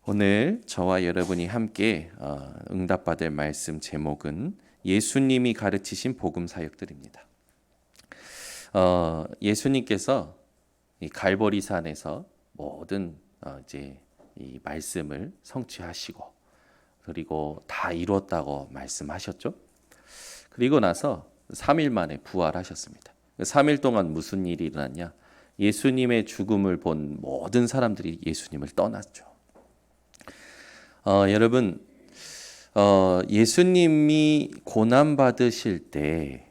오늘 저와 여러분이 함께 응답받을 말씀 제목은 예수님이 가르치신 복음 사역들입니다. 예수님께서 이 갈보리 산에서 모든 이제 이 말씀을 성취하시고 그리고 다 이루었다고 말씀하셨죠. 그리고 나서 3일 만에 부활하셨습니다. 3일 동안 무슨 일이 일어났냐? 예수님의 죽음을 본 모든 사람들이 예수님을 떠났죠. 여러분, 예수님이 고난 받으실 때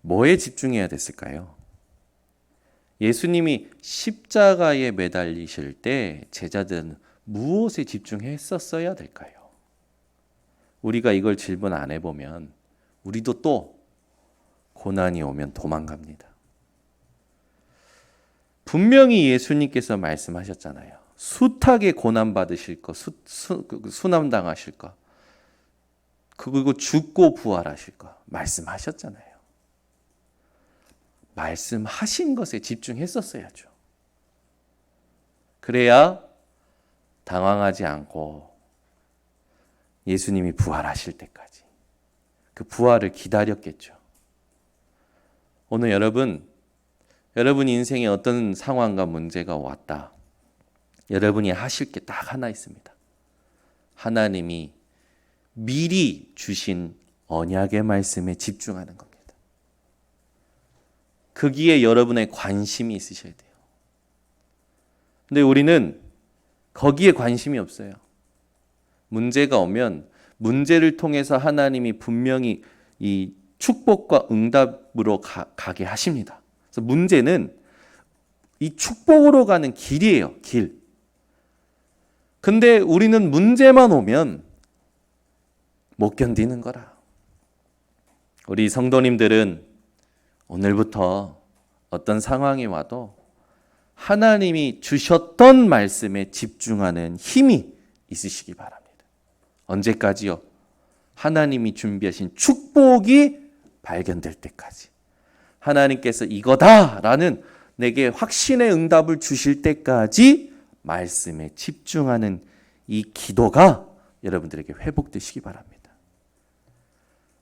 뭐에 집중해야 됐을까요? 예수님이 십자가에 매달리실 때 제자들은 무엇에 집중했었어야 될까요? 우리가 이걸 질문 안 해보면 우리도 또 고난이 오면 도망갑니다. 분명히 예수님께서 말씀하셨잖아요. 숱하게 고난 받으실 거, 수남 당하실 거, 그리고 죽고 부활하실 거 말씀하셨잖아요. 말씀하신 것에 집중했었어야죠. 그래야 당황하지 않고 예수님이 부활하실 때까지 그 부활을 기다렸겠죠. 오늘 여러분 인생에 어떤 상황과 문제가 왔다. 여러분이 하실 게 딱 하나 있습니다. 하나님이 미리 주신 언약의 말씀에 집중하는 겁니다. 거기에 여러분의 관심이 있으셔야 돼요. 근데 우리는 거기에 관심이 없어요. 문제가 오면 문제를 통해서 하나님이 분명히 이 축복과 응답으로 가게 하십니다. 그래서 문제는 이 축복으로 가는 길이에요. 길. 근데 우리는 문제만 오면 못 견디는 거라. 우리 성도님들은 오늘부터 어떤 상황이 와도 하나님이 주셨던 말씀에 집중하는 힘이 있으시기 바랍니다. 언제까지요? 하나님이 준비하신 축복이 발견될 때까지. 하나님께서 이거다라는 내게 확신의 응답을 주실 때까지 말씀에 집중하는 이 기도가 여러분들에게 회복되시기 바랍니다.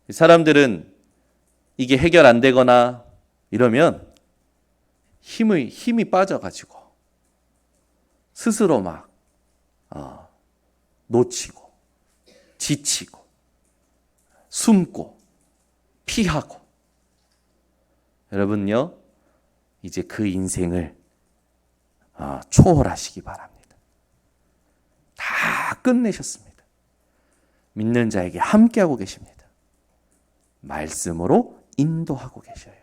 사람들은 이게 해결 안 되거나 이러면 힘이 빠져가지고 스스로 막 놓치고 지치고 숨고 피하고. 여러분요, 이제 그 인생을 초월하시기 바랍니다. 다 끝내셨습니다. 믿는 자에게 함께하고 계십니다. 말씀으로 인도하고 계셔요.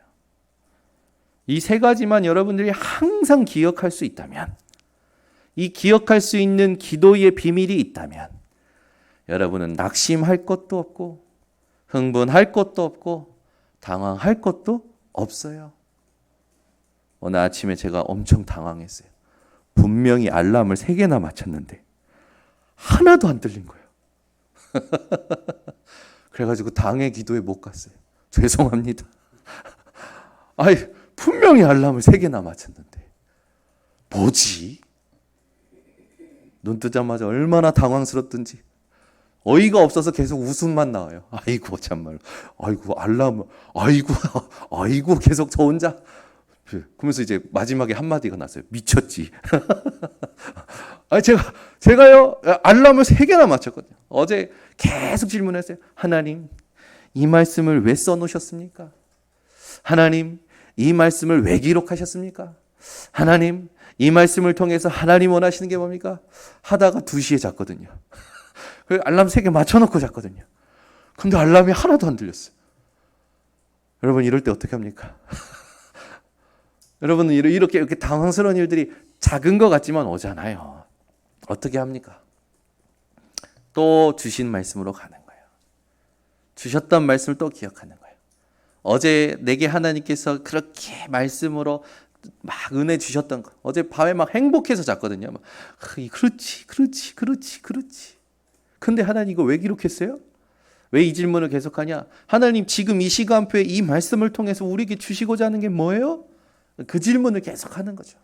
이 세 가지만 여러분들이 항상 기억할 수 있다면, 이 기억할 수 있는 기도의 비밀이 있다면 여러분은 낙심할 것도 없고 흥분할 것도 없고 당황할 것도 없어요. 오늘 아침에 제가 엄청 당황했어요. 분명히 알람을 3개나 맞췄는데 하나도 안 들린 거예요. 그래가지고 당의 기도에 못 갔어요. 죄송합니다. 아니, 분명히 알람을 3개나 맞췄는데 뭐지? 눈 뜨자마자 얼마나 당황스럽든지 어이가 없어서 계속 웃음만 나와요. 아이고 참말로. 아이고 알람. 아이고 계속 저 혼자. 그러면서 이제 마지막에 한마디가 났어요. 미쳤지. 아니 제가요 알람을 3개나 맞췄거든요. 어제 계속 질문했어요. 하나님, 이 말씀을 왜 써놓으셨습니까? 하나님, 이 말씀을 왜 기록하셨습니까? 하나님, 이 말씀을 통해서 하나님 원하시는 게 뭡니까? 하다가 2시에 잤거든요. 알람 3개 맞춰놓고 잤거든요. 근데 알람이 하나도 안 들렸어요. 여러분 이럴 때 어떻게 합니까? 여러분은 이렇게 당황스러운 일들이 작은 것 같지만 오잖아요. 어떻게 합니까? 또 주신 말씀으로 가는 거예요. 주셨던 말씀을 또 기억하는 거예요. 어제 내게 하나님께서 그렇게 말씀으로 막 은혜 주셨던 거. 어제 밤에 막 행복해서 잤거든요. 막, 그렇지. 근데 하나님 이거 왜 기록했어요? 왜 이 질문을 계속하냐? 하나님 지금 이 시간표에 이 말씀을 통해서 우리에게 주시고자 하는 게 뭐예요? 그 질문을 계속하는 거죠.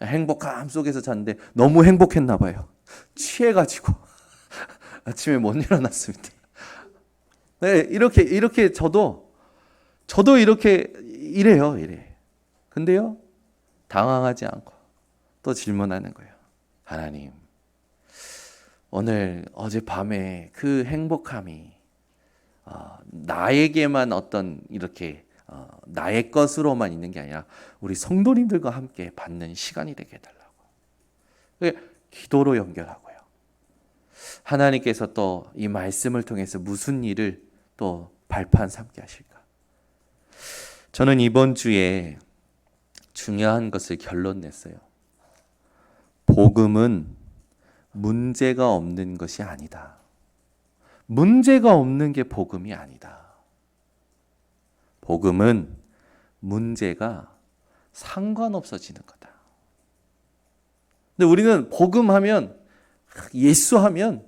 행복함 속에서 잤는데 너무 행복했나 봐요. 취해가지고 아침에 못 일어났습니다. 네, 이렇게 저도 이렇게 이래요. 근데요, 당황하지 않고 또 질문하는 거예요. 하나님, 오늘 어젯밤에 그 행복함이 나에게만 어떤 이렇게 나의 것으로만 있는 게 아니라 우리 성도님들과 함께 받는 시간이 되게 해달라고. 기도로 연결하고요. 하나님께서 또 이 말씀을 통해서 무슨 일을 또 발판 삼게 하실까? 저는 이번 주에 중요한 것을 결론 냈어요. 복음은 문제가 없는 것이 아니다. 문제가 없는 게 복음이 아니다. 복음은 문제가 상관없어지는 거다. 근데 우리는 복음하면, 예수하면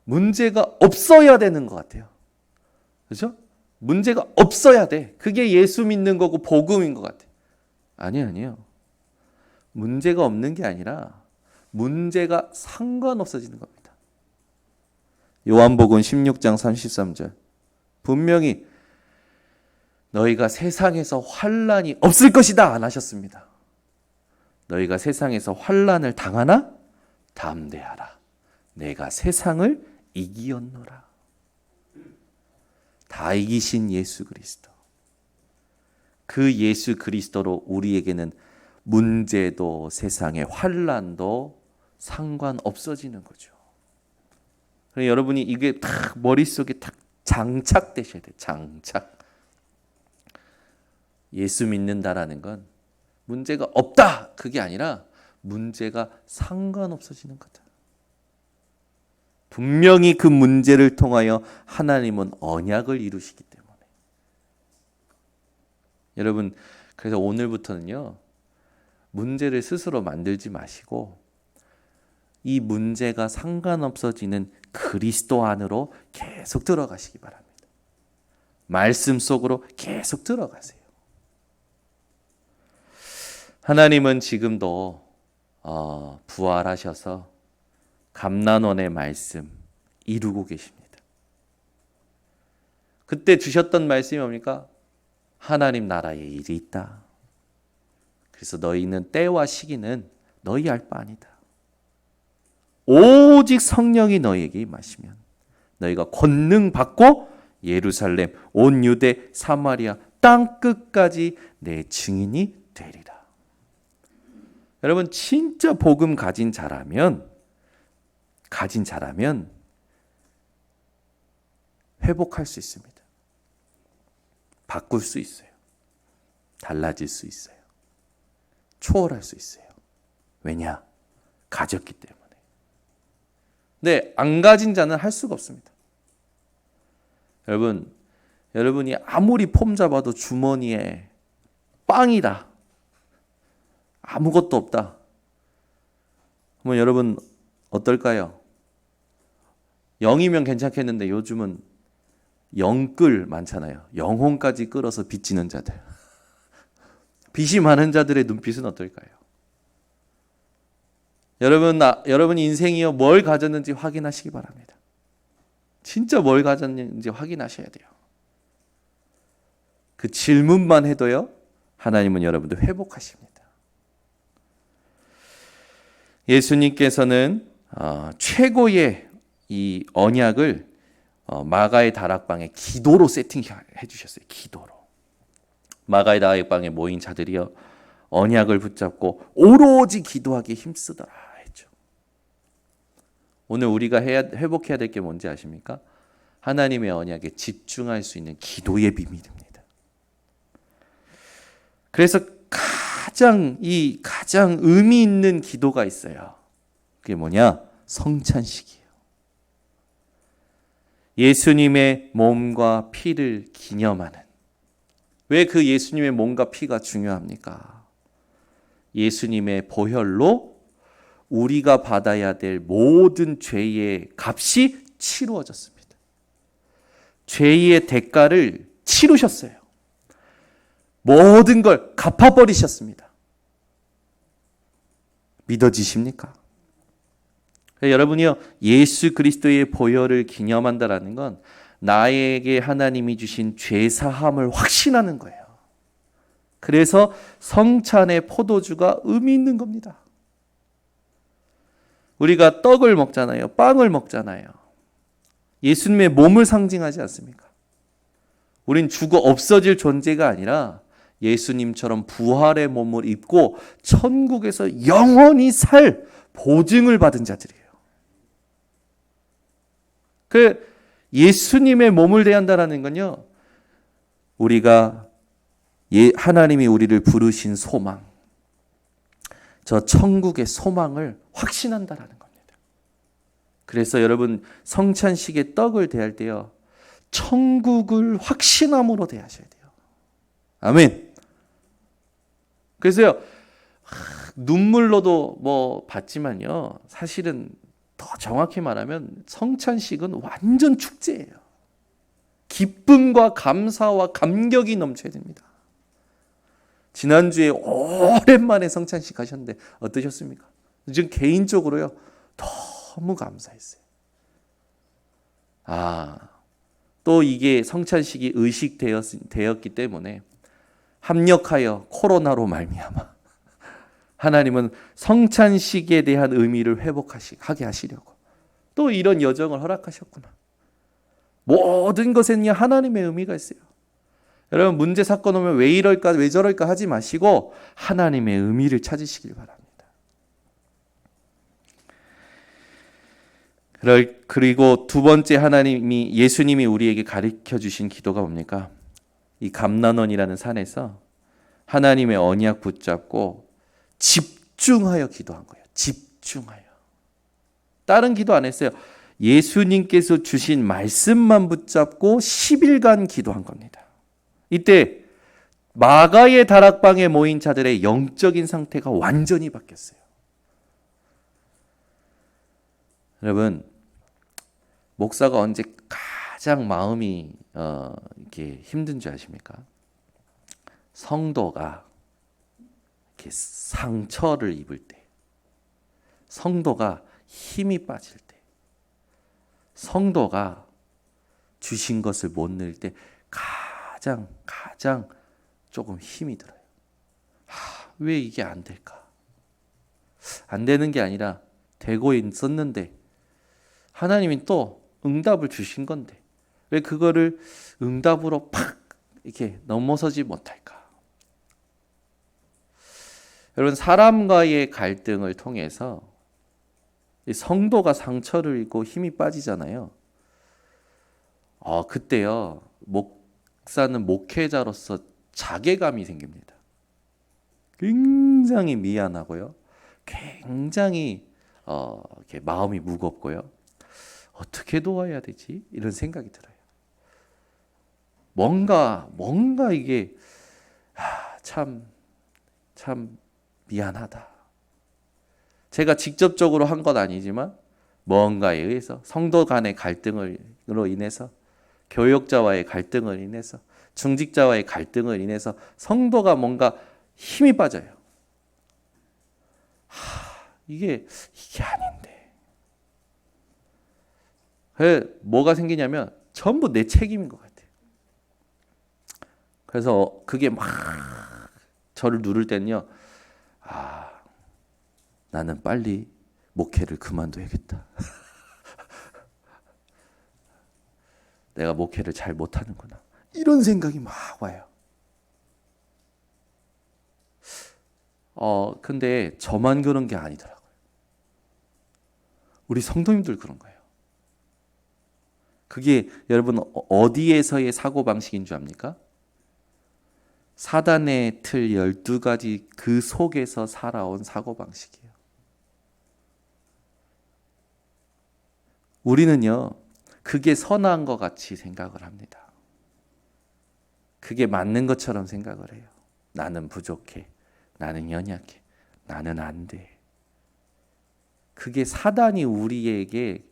문제가 없어야 되는 것 같아요. 그렇죠? 문제가 없어야 돼. 그게 예수 믿는 거고 복음인 것 같아요. 아니에요. 문제가 없는 게 아니라 문제가 상관없어지는 겁니다. 요한복음 16장 33절. 분명히 너희가 세상에서 환난이 없을 것이다 안 하셨습니다. 너희가 세상에서 환난을 당하나 담대하라. 내가 세상을 이기었노라. 다 이기신 예수 그리스도. 그 예수 그리스도로 우리에게는 문제도 세상의 환난도 상관없어지는 거죠. 여러분이 이게 딱 머릿속에 딱 장착되셔야 돼요. 장착. 예수 믿는다라는 건 문제가 없다 그게 아니라 문제가 상관없어지는 거다. 분명히 그 문제를 통하여 하나님은 언약을 이루시기 때문에. 여러분, 그래서 오늘부터는요, 문제를 스스로 만들지 마시고 이 문제가 상관없어지는 그리스도 안으로 계속 들어가시기 바랍니다. 말씀 속으로 계속 들어가세요. 하나님은 지금도 부활하셔서 감난원의 말씀 이루고 계십니다. 그때 주셨던 말씀이 뭡니까? 하나님 나라에 일이 있다. 그래서 너희는 때와 시기는 너희 알 바 아니다. 오직 성령이 너희에게 임하시면 너희가 권능 받고 예루살렘, 온 유대, 사마리아 땅 끝까지 내 증인이 되리라. 여러분, 진짜 복음 가진 자라면 회복할 수 있습니다. 바꿀 수 있어요. 달라질 수 있어요. 초월할 수 있어요. 왜냐? 가졌기 때문에. 근데 안 가진 자는 할 수가 없습니다. 여러분이 아무리 폼 잡아도 주머니에 빵이다. 아무것도 없다. 그러면 여러분 어떨까요? 0이면 괜찮겠는데 요즘은 영끌 많잖아요. 영혼까지 끌어서 빚지는 자들. 빚이 많은 자들의 눈빛은 어떨까요? 여러분 인생이요 뭘 가졌는지 확인하시기 바랍니다. 진짜 뭘 가졌는지 확인하셔야 돼요. 그 질문만 해도요 하나님은 여러분들 회복하십니다. 예수님께서는 최고의 이 언약을 마가의 다락방에 기도로 세팅해 주셨어요. 기도로. 마가의 다락방에 모인 자들이요 언약을 붙잡고 오로지 기도하기에 힘쓰더라 했죠. 오늘 우리가 회복해야 될 게 뭔지 아십니까? 하나님의 언약에 집중할 수 있는 기도의 비밀입니다. 그래서 가장 의미 있는 기도가 있어요. 그게 뭐냐? 성찬식이에요. 예수님의 몸과 피를 기념하는. 왜 그 예수님의 몸과 피가 중요합니까? 예수님의 보혈로 우리가 받아야 될 모든 죄의 값이 치루어졌습니다. 죄의 대가를 치르셨어요. 모든 걸 갚아버리셨습니다. 믿어지십니까? 여러분이요, 예수 그리스도의 보혈을 기념한다라는 건 나에게 하나님이 주신 죄 사함을 확신하는 거예요. 그래서 성찬의 포도주가 의미 있는 겁니다. 우리가 떡을 먹잖아요. 빵을 먹잖아요. 예수님의 몸을 상징하지 않습니까? 우린 죽어 없어질 존재가 아니라 예수님처럼 부활의 몸을 입고 천국에서 영원히 살 보증을 받은 자들이에요. 그 예수님의 몸을 대한다라는 건요, 우리가 하나님이 우리를 부르신 소망, 저 천국의 소망을 확신한다라는 겁니다. 그래서 여러분 성찬식에 떡을 대할 때요, 천국을 확신함으로 대하셔야 돼요. 아멘. 그래서요, 눈물로도 뭐 받지만요, 사실은 더 정확히 말하면 성찬식은 완전 축제예요. 기쁨과 감사와 감격이 넘쳐야 됩니다. 지난주에 오랜만에 성찬식 가셨는데 어떠셨습니까? 지금 개인적으로요, 너무 감사했어요. 또 이게 성찬식이 의식되었기 때문에 합력하여 코로나로 말미암아 하나님은 성찬식에 대한 의미를 회복하게 하시려고 또 이런 여정을 허락하셨구나. 모든 것에는요, 하나님의 의미가 있어요. 여러분 문제 사건 오면 왜 이럴까 왜 저럴까 하지 마시고 하나님의 의미를 찾으시길 바랍니다. 그리고 두 번째 예수님이 우리에게 가르쳐 주신 기도가 뭡니까? 이 감난원이라는 산에서 하나님의 언약 붙잡고 집중하여 기도한 거예요. 집중하여. 다른 기도 안 했어요. 예수님께서 주신 말씀만 붙잡고 10일간 기도한 겁니다. 이때 마가의 다락방에 모인 자들의 영적인 상태가 완전히 바뀌었어요. 여러분, 목사가 언제 가장 마음이 이렇게 힘든 줄 아십니까? 성도가 이렇게 상처를 입을 때, 성도가 힘이 빠질 때, 성도가 주신 것을 못 넣을 때 가장 조금 힘이 들어요. 왜 이게 안 될까? 안 되는 게 아니라 되고 있었는데 하나님이 또 응답을 주신 건데 왜 그거를 응답으로 팍 이렇게 넘어서지 못할까? 여러분, 사람과의 갈등을 통해서 성도가 상처를 입고 힘이 빠지잖아요. 그때요, 목사는 목회자로서 자괴감이 생깁니다. 굉장히 미안하고요, 굉장히 이렇게 마음이 무겁고요. 어떻게 도와야 되지? 이런 생각이 들어요. 뭔가 이게 참 미안하다. 제가 직접적으로 한 건 아니지만 뭔가에 의해서 성도 간의 갈등으로 인해서 교역자와의 갈등을 인해서 중직자와의 갈등을 인해서 성도가 뭔가 힘이 빠져요. 이게 아닌데. 뭐가 생기냐면 전부 내 책임인 것 같아요. 그래서 그게 막 저를 누를 때는요, 나는 빨리 목회를 그만둬야겠다. 내가 목회를 잘 못하는구나. 이런 생각이 막 와요. 근데 저만 그런 게 아니더라고요. 우리 성도님들 그런 거예요. 그게 여러분 어디에서의 사고방식인 줄 압니까? 사단의 틀 12가지 그 속에서 살아온 사고방식이에요. 우리는요, 그게 선한 것 같이 생각을 합니다. 그게 맞는 것처럼 생각을 해요. 나는 부족해. 나는 연약해. 나는 안 돼. 그게 사단이 우리에게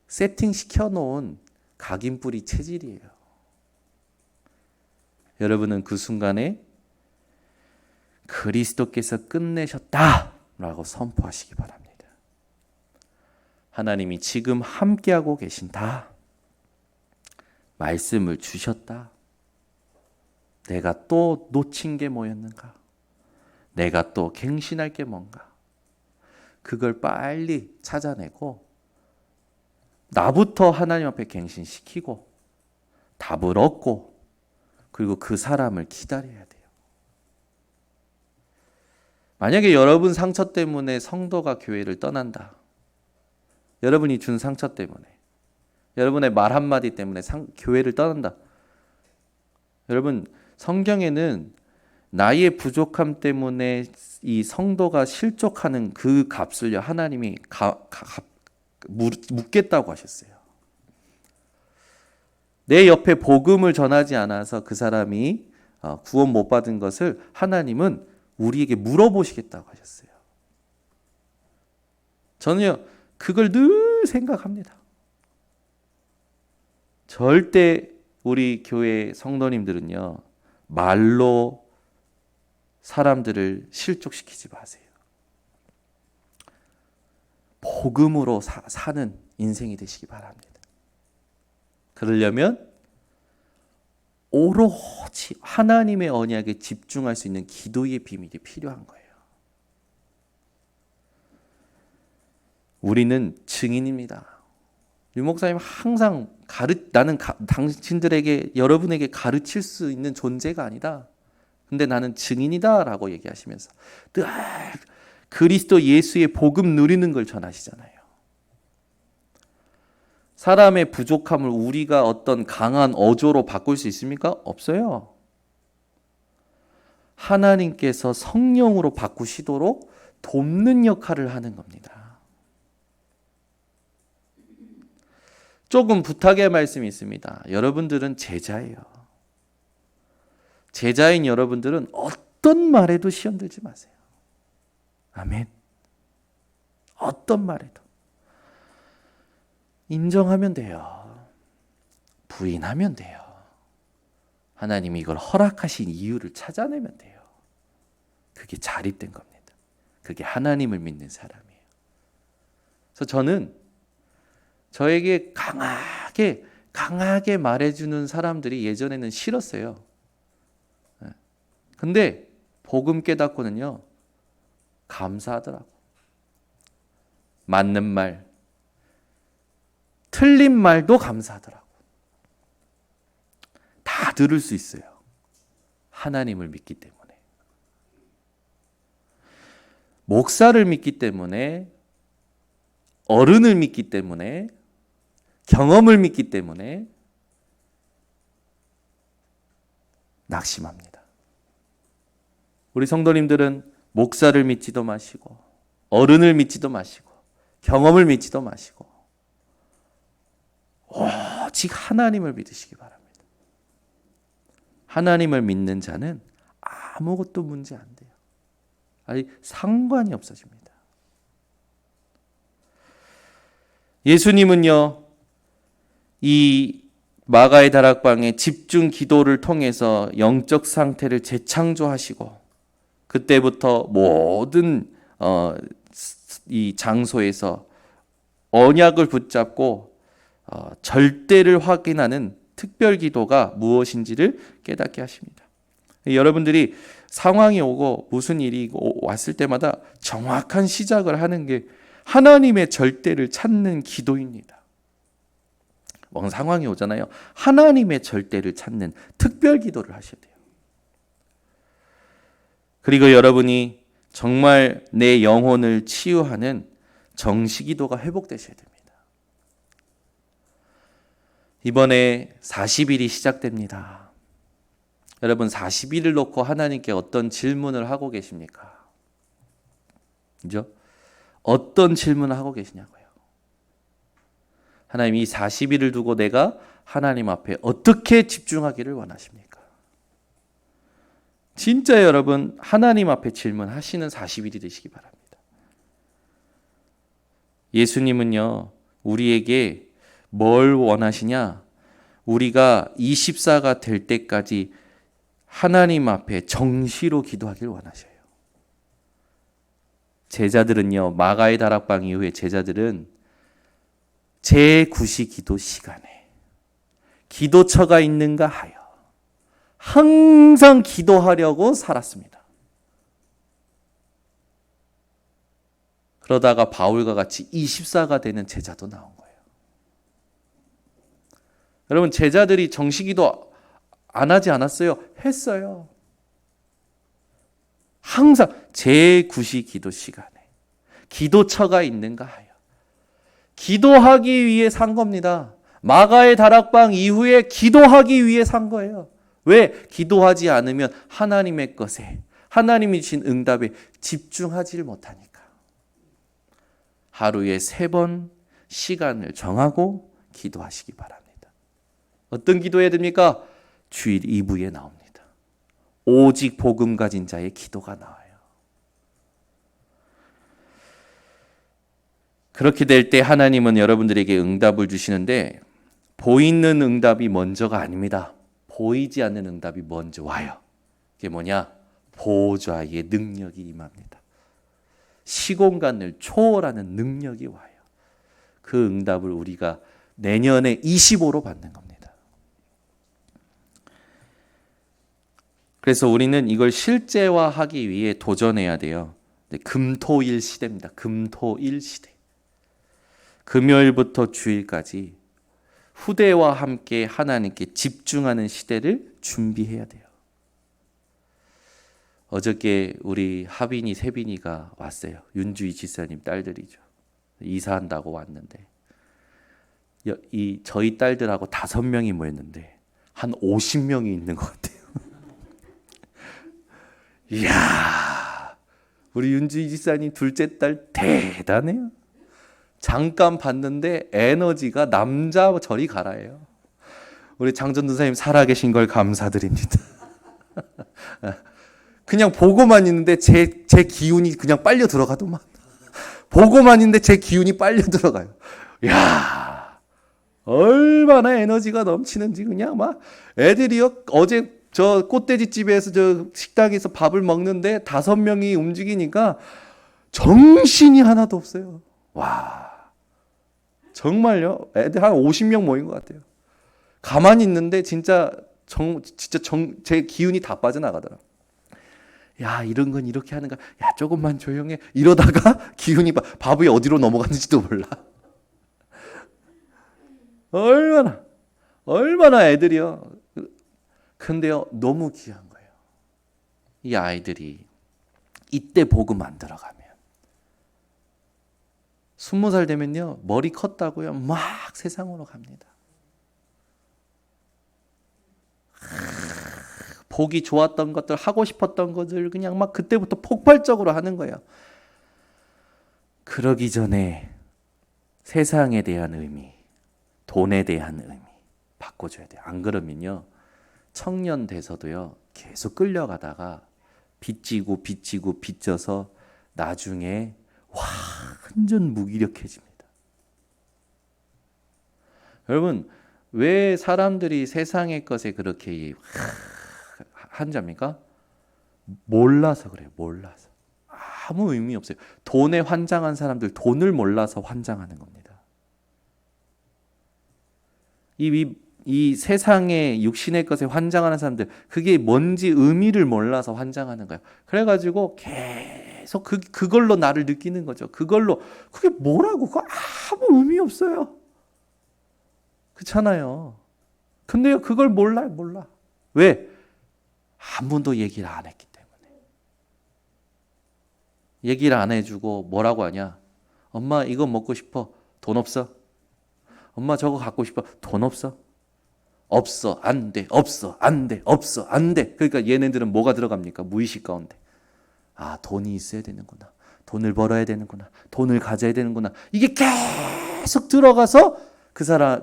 세팅시켜 놓은 각인뿌리 체질이에요. 여러분은 그 순간에 그리스도께서 끝내셨다 라고 선포하시기 바랍니다. 하나님이 지금 함께하고 계신다. 말씀을 주셨다. 내가 또 놓친 게 뭐였는가? 내가 또 갱신할 게 뭔가? 그걸 빨리 찾아내고 나부터 하나님 앞에 갱신시키고 답을 얻고 그리고 그 사람을 기다려야 돼요. 만약에 여러분 상처 때문에 성도가 교회를 떠난다. 여러분이 준 상처 때문에, 여러분의 말 한마디 때문에 교회를 떠난다. 여러분, 성경에는 나의 부족함 때문에 이 성도가 실족하는 그 값을요, 하나님이 묻겠다고 하셨어요. 내 옆에 복음을 전하지 않아서 그 사람이 구원 못 받은 것을 하나님은 우리에게 물어보시겠다고 하셨어요. 저는요, 그걸 늘 생각합니다. 절대 우리 교회 성도님들은요, 말로 사람들을 실족시키지 마세요. 복음으로 사는 인생이 되시기 바랍니다. 그러려면 오로지 하나님의 언약에 집중할 수 있는 기도의 비밀이 필요한 거예요. 우리는 증인입니다. 유 목사님 항상 나는 당신들에게 여러분에게 가르칠 수 있는 존재가 아니다. 근데 나는 증인이다 라고 얘기하시면서 늘 그리스도 예수의 복음 누리는 걸 전하시잖아요. 사람의 부족함을 우리가 어떤 강한 어조로 바꿀 수 있습니까? 없어요. 하나님께서 성령으로 바꾸시도록 돕는 역할을 하는 겁니다. 조금 부탁의 말씀이 있습니다. 여러분들은 제자예요. 제자인 여러분들은 어떤 말에도 시험 들지 마세요. 아멘. 어떤 말에도. 인정하면 돼요. 부인하면 돼요. 하나님이 이걸 허락하신 이유를 찾아내면 돼요. 그게 자립된 겁니다. 그게 하나님을 믿는 사람이에요. 그래서 저는 저에게 강하게 말해주는 사람들이 예전에는 싫었어요. 근데 복음 깨닫고는요, 감사하더라고. 맞는 말, 틀린 말도 감사하더라고. 다 들을 수 있어요. 하나님을 믿기 때문에. 목사를 믿기 때문에, 어른을 믿기 때문에, 경험을 믿기 때문에 낙심합니다. 우리 성도님들은 목사를 믿지도 마시고, 어른을 믿지도 마시고, 경험을 믿지도 마시고, 오직 하나님을 믿으시기 바랍니다. 하나님을 믿는 자는 아무것도 문제 안 돼요. 아니, 상관이 없어집니다. 예수님은요, 이 마가의 다락방의 집중 기도를 통해서 영적 상태를 재창조하시고, 그때부터 모든 이 장소에서 언약을 붙잡고 절대를 확인하는 특별 기도가 무엇인지를 깨닫게 하십니다. 여러분들이 상황이 오고 무슨 일이 왔을 때마다 정확한 시작을 하는 게 하나님의 절대를 찾는 기도입니다. 뭔 상황이 오잖아요. 하나님의 절대를 찾는 특별 기도를 하셔야 돼요. 그리고 여러분이 정말 내 영혼을 치유하는 정시기도가 회복되셔야 됩니다. 이번에 40일이 시작됩니다. 여러분 40일을 놓고 하나님께 어떤 질문을 하고 계십니까? 그죠? 어떤 질문을 하고 계시냐고요. 하나님 이 40일을 두고 내가 하나님 앞에 어떻게 집중하기를 원하십니까? 진짜 여러분 하나님 앞에 질문하시는 40일이 되시기 바랍니다. 예수님은요, 우리에게 뭘 원하시냐? 우리가 24가 될 때까지 하나님 앞에 정시로 기도하길 원하셔요. 제자들은요, 마가의 다락방 이후에 제자들은 제9시 기도 시간에 기도처가 있는가 하여 항상 기도하려고 살았습니다. 그러다가 바울과 같이 24가 되는 제자도 나온 거예요. 여러분, 제자들이 정시기도 안 하지 않았어요? 했어요. 항상 제9시 기도 시간에 기도처가 있는가 하여 기도하기 위해 산 겁니다. 마가의 다락방 이후에 기도하기 위해 산 거예요. 왜? 기도하지 않으면 하나님의 것에, 하나님이 주신 응답에 집중하지 못하니까. 하루에 3번 시간을 정하고 기도하시기 바랍니다. 어떤 기도해야 됩니까? 주일 2부에 나옵니다. 오직 복음 가진 자의 기도가 나와요. 그렇게 될 때 하나님은 여러분들에게 응답을 주시는데 보이는 응답이 먼저가 아닙니다. 보이지 않는 응답이 먼저 와요. 그게 뭐냐? 보좌의 능력이 임합니다. 시공간을 초월하는 능력이 와요. 그 응답을 우리가 내년에 25로 받는 겁니다. 그래서 우리는 이걸 실제화하기 위해 도전해야 돼요. 금토일 시대입니다. 금토일 시대. 금요일부터 주일까지 후대와 함께 하나님께 집중하는 시대를 준비해야 돼요. 어저께 우리 하빈이, 세빈이가 왔어요. 윤주희 지사님 딸들이죠. 이사한다고 왔는데 저희 딸들하고 5명이 모였는데 한 50명이 있는 것 같아요. 이야, 우리 윤주희 지사님 둘째 딸 대단해요. 잠깐 봤는데 에너지가 남자 저리 가라예요. 우리 장전도사님 살아계신 걸 감사드립니다. 그냥 보고만 있는데 제 기운이 그냥 빨려 들어가더만. 보고만 있는데 제 기운이 빨려 들어가요. 야, 얼마나 에너지가 넘치는지 그냥 막 애들이요. 어제 저 꽃돼지 집에서 저 식당에서 밥을 먹는데 5명이 움직이니까 정신이 하나도 없어요. 와, 정말요. 애들 한 50명 모인 것 같아요. 가만히 있는데 진짜 제 기운이 다 빠져나가더라. 야, 이런 건 이렇게 하는가? 야, 조금만 조용해. 이러다가 기운이 바보에 어디로 넘어갔는지도 몰라. 얼마나 애들이요. 근데요, 너무 귀한 거예요. 이 아이들이 이때 복음 안 들어가면 20살 되면요, 머리 컸다고요, 막 세상으로 갑니다. 보기 좋았던 것들, 하고 싶었던 것들 그냥 막 그때부터 폭발적으로 하는 거예요. 그러기 전에 세상에 대한 의미, 돈에 대한 의미 바꿔줘야 돼요. 안 그러면요, 청년 돼서도요, 계속 끌려가다가 빚지고 빚져서 나중에 완전 무기력해집니다. 여러분, 왜 사람들이 세상의 것에 그렇게 한자입니까? 몰라서 그래요. 몰라서. 아무 의미 없어요. 돈에 환장한 사람들, 돈을 몰라서 환장하는 겁니다. 이 세상의 육신의 것에 환장하는 사람들, 그게 뭔지 의미를 몰라서 환장하는 거예요. 그래가지고 계속 그걸로 나를 느끼는 거죠. 그게 뭐라고? 그거 아무 의미 없어요. 그렇잖아요. 근데요, 그걸 몰라. 왜? 아무도 얘기를 안 했기 때문에. 얘기를 안 해주고 뭐라고 하냐? 엄마 이거 먹고 싶어. 돈 없어? 엄마 저거 갖고 싶어. 돈 없어? 없어. 안 돼. 없어. 안 돼. 없어. 안 돼. 그러니까 얘네들은 뭐가 들어갑니까? 무의식 가운데. 아, 돈이 있어야 되는구나. 돈을 벌어야 되는구나. 돈을 가져야 되는구나. 이게 계속 들어가서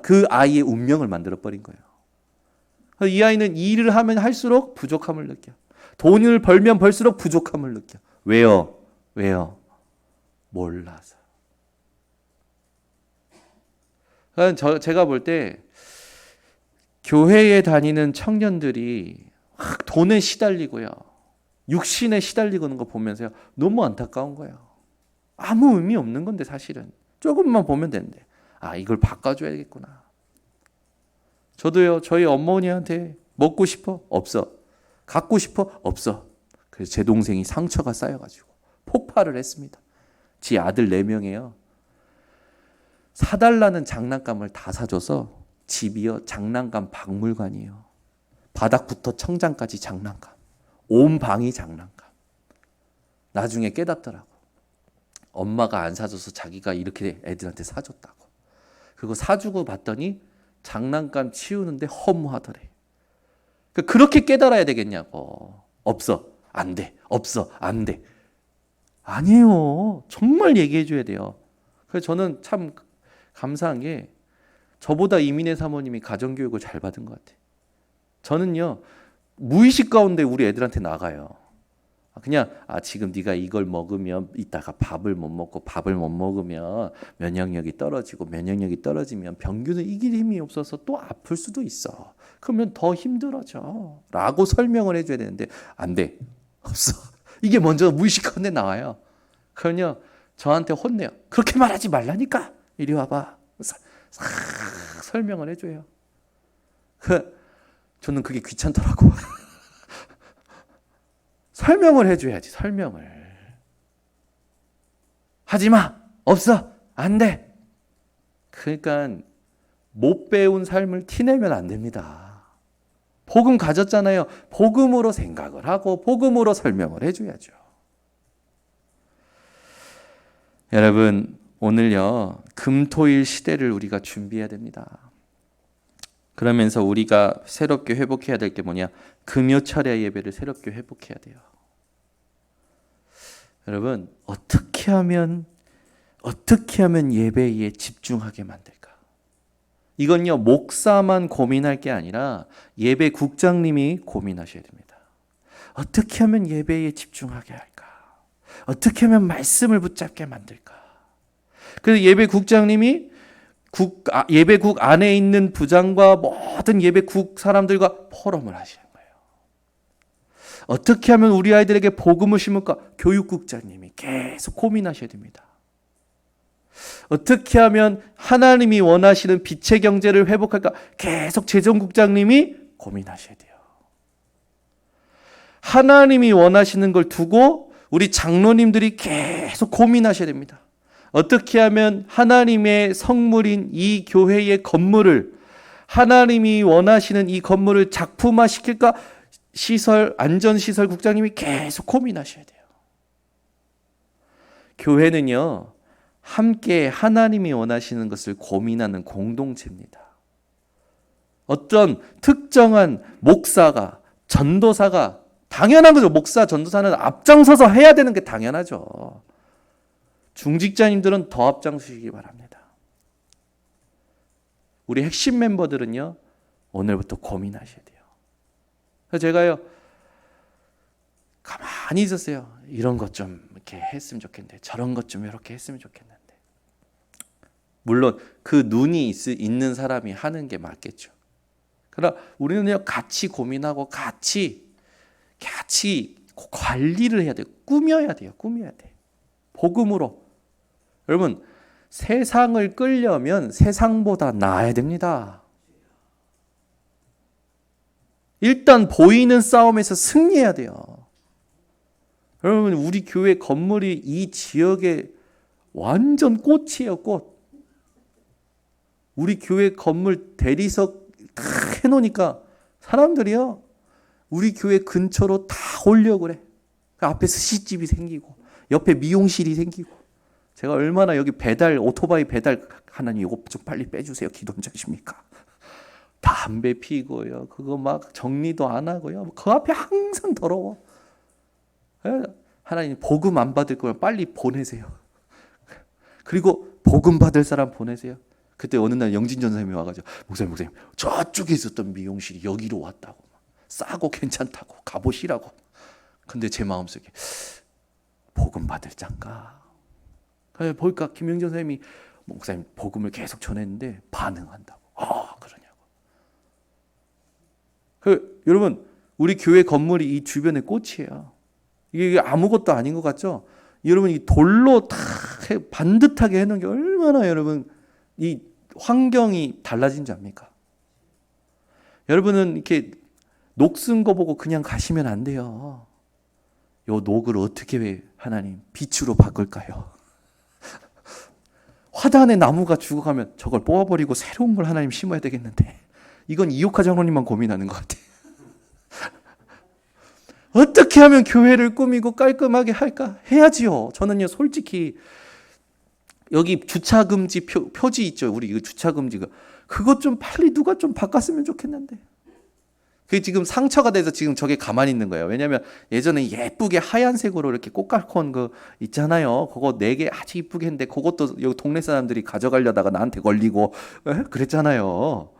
그 아이의 운명을 만들어 버린 거예요. 이 아이는 일을 하면 할수록 부족함을 느껴. 돈을 벌면 벌수록 부족함을 느껴. 왜요? 몰라서. 제가 볼 때 교회에 다니는 청년들이 돈에 시달리고요, 육신에 시달리고 있는 거 보면서요, 너무 안타까운 거예요. 아무 의미 없는 건데 사실은 조금만 보면 되는데 이걸 바꿔줘야겠구나. 저도요 저희 어머니한테 먹고 싶어? 없어. 갖고 싶어? 없어. 그래서 제 동생이 상처가 쌓여가지고 폭발을 했습니다. 지 아들 4명이에요. 사달라는 장난감을 다 사줘서 집이요 장난감 박물관이에요. 바닥부터 천장까지 장난감. 온 방이 장난감. 나중에 깨닫더라고. 엄마가 안 사줘서 자기가 이렇게 애들한테 사줬다고. 그리고 사주고 봤더니 장난감 치우는데 허무하더래. 그렇게 깨달아야 되겠냐고. 없어. 안 돼. 없어. 안 돼. 아니에요. 정말 얘기해 줘야 돼요. 그래서 저는 참 감사한 게 저보다 이민혜 사모님이 가정교육을 잘 받은 것 같아요. 저는요. 무의식 가운데 우리 애들한테 나가요. 그냥 지금 네가 이걸 먹으면 이따가 밥을 못 먹고 밥을 못 먹으면 면역력이 떨어지고 면역력이 떨어지면 병균을 이길 힘이 없어서 또 아플 수도 있어. 그러면 더 힘들어져. 라고 설명을 해줘야 되는데 안 돼. 없어. 이게 먼저 무의식 가운데 나와요. 그러면 저한테 혼내요. 그렇게 말하지 말라니까. 이리 와봐. 설명을 해줘요. 저는 그게 귀찮더라고. 설명을 해줘야지. 설명을. 하지마. 없어. 안 돼. 그러니까 못 배운 삶을 티내면 안 됩니다. 복음 가졌잖아요. 복음으로 생각을 하고 복음으로 설명을 해줘야죠. 여러분 오늘요 금토일 시대를 우리가 준비해야 됩니다. 그러면서 우리가 새롭게 회복해야 될 게 뭐냐? 금요철야 예배를 새롭게 회복해야 돼요. 여러분 어떻게 하면 예배에 집중하게 만들까? 이건요 목사만 고민할 게 아니라 예배 국장님이 고민하셔야 됩니다. 어떻게 하면 예배에 집중하게 할까? 어떻게 하면 말씀을 붙잡게 만들까? 그래서 예배 국장님이 예배국 안에 있는 부장과 모든 예배국 사람들과 포럼을 하시는 거예요. 어떻게 하면 우리 아이들에게 복음을 심을까? 교육국장님이 계속 고민하셔야 됩니다. 어떻게 하면 하나님이 원하시는 빛의 경제를 회복할까? 계속 재정국장님이 고민하셔야 돼요. 하나님이 원하시는 걸 두고 우리 장로님들이 계속 고민하셔야 됩니다. 어떻게 하면 하나님의 성물인 이 교회의 건물을 하나님이 원하시는 이 건물을 작품화 시킬까? 안전시설 국장님이 계속 고민하셔야 돼요. 교회는요, 함께 하나님이 원하시는 것을 고민하는 공동체입니다. 어떤 특정한 목사가, 전도사가, 당연한 거죠. 목사, 전도사는 앞장서서 해야 되는 게 당연하죠. 중직자님들은 더 앞장서시기 바랍니다. 우리 핵심 멤버들은요, 오늘부터 고민하셔야 돼요. 그래서 제가요, 가만히 있었어요. 이런 것 좀 이렇게 했으면 좋겠는데, 저런 것 좀 이렇게 했으면 좋겠는데. 물론 그 눈이 있는 사람이 하는 게 맞겠죠. 그러나 우리는요, 같이 고민하고 같이 관리를 해야 돼요. 꾸며야 돼요. 복음으로. 여러분, 세상을 끌려면 세상보다 나아야 됩니다. 일단 보이는 싸움에서 승리해야 돼요. 여러분, 우리 교회 건물이 이 지역에 완전 꽃이에요, 꽃. 우리 교회 건물 대리석 다 해놓으니까 사람들이요, 우리 교회 근처로 다 오려고 그래. 그 앞에 스시집이 생기고, 옆에 미용실이 생기고. 제가 얼마나 여기 오토바이 배달, 하나님 이거 좀 빨리 빼주세요. 기도자십니까? 담배 피고요. 그거 막 정리도 안 하고요. 그 앞에 항상 더러워. 하나님 복음 안 받을 거면 빨리 보내세요. 그리고 복음 받을 사람 보내세요. 그때 어느 날 영진 전사님이 와가지고 목사님 저쪽에 있었던 미용실이 여기로 왔다고, 싸고 괜찮다고 가보시라고. 근데 제 마음속에 복음 받을 짠가? 보니까 김영진 선생님이 목사님 복음을 계속 전했는데 반응한다고. 그러냐고. 여러분, 우리 교회 건물이 이 주변의 꽃이에요. 이게 아무것도 아닌 것 같죠? 여러분 이 돌로 다 반듯하게 해놓은 게 얼마나 여러분 이 환경이 달라진 줄 압니까? 여러분은 이렇게 녹 쓴 거 보고 그냥 가시면 안 돼요. 요 녹을 어떻게 하나님 빛으로 바꿀까요? 화단에 나무가 죽어가면 저걸 뽑아버리고 새로운 걸 하나님 심어야 되겠는데 이건 이옥화 장로님만 고민하는 것 같아요. 어떻게 하면 교회를 꾸미고 깔끔하게 할까? 해야지요. 저는요 솔직히 여기 주차금지 표지 있죠. 우리 이거 주차금지가 그것 좀 빨리 누가 좀 바꿨으면 좋겠는데. 그게 지금 상처가 돼서 지금 저게 가만히 있는 거예요. 왜냐하면 예전에 예쁘게 하얀색으로 이렇게 꽃갈콘 그 있잖아요. 그거 4개 아주 이쁘게 했는데 그것도 여기 동네 사람들이 가져가려다가 나한테 걸리고 그랬잖아요.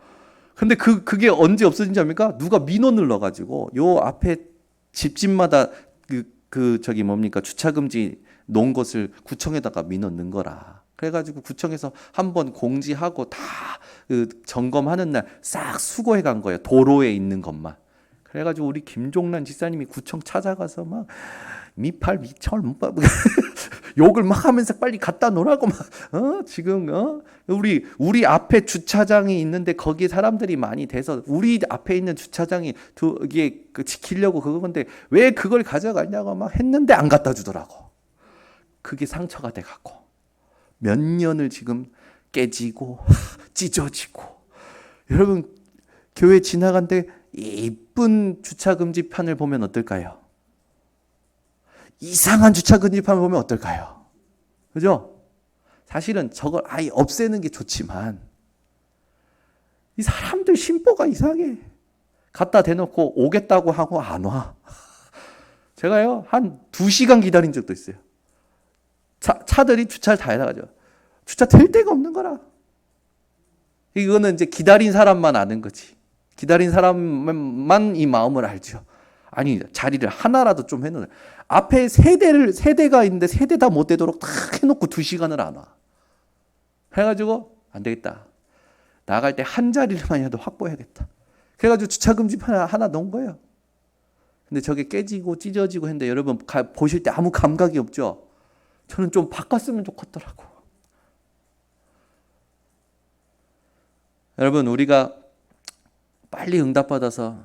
근데 그게 언제 없어진지 압니까? 누가 민원을 넣어가지고 요 앞에 집집마다 저기 뭡니까 주차금지 놓은 것을 구청에다가 민원 넣은 거라. 그래가지고 구청에서 한번 공지하고 다 점검하는 날 싹 수거해 간 거예요. 도로에 있는 것만. 그래가지고 우리 김종란 지사님이 구청 찾아가서 막 미팔 미철 욕을 막 하면서 빨리 갖다 놓으라고 막 지금 우리 앞에 주차장이 있는데 거기 사람들이 많이 돼서 우리 앞에 있는 주차장이 이게 지키려고 그건데 왜 그걸 가져가냐고 막 했는데 안 갖다 주더라고. 그게 상처가 돼 갖고 몇 년을 지금 깨지고 찢어지고. 여러분 교회 지나간데 이쁜 주차금지판을 보면 어떨까요? 이상한 주차금지판을 보면 어떨까요? 그죠? 사실은 저걸 아예 없애는 게 좋지만 이 사람들 심보가 이상해. 갖다 대놓고 오겠다고 하고 안 와. 제가요 한 2시간 기다린 적도 있어요. 차들이 주차를 다 해나가죠. 주차 될 데가 없는 거라. 이거는 이제 기다린 사람만 아는 거지. 기다린 사람만 이 마음을 알죠. 아니 자리를 하나라도 좀 해놓는. 앞에 세대가 있는데 세대 다 못 되도록 다 해놓고 2시간을 안 와. 해가지고 안 되겠다. 나갈 때 한 자리만이라도 확보해야겠다. 그래가지고 주차금지판 하나 놓은 거예요. 근데 저게 깨지고 찢어지고 했는데 여러분 보실 때 아무 감각이 없죠. 저는 좀 바꿨으면 좋겠더라고. 여러분 우리가 빨리 응답받아서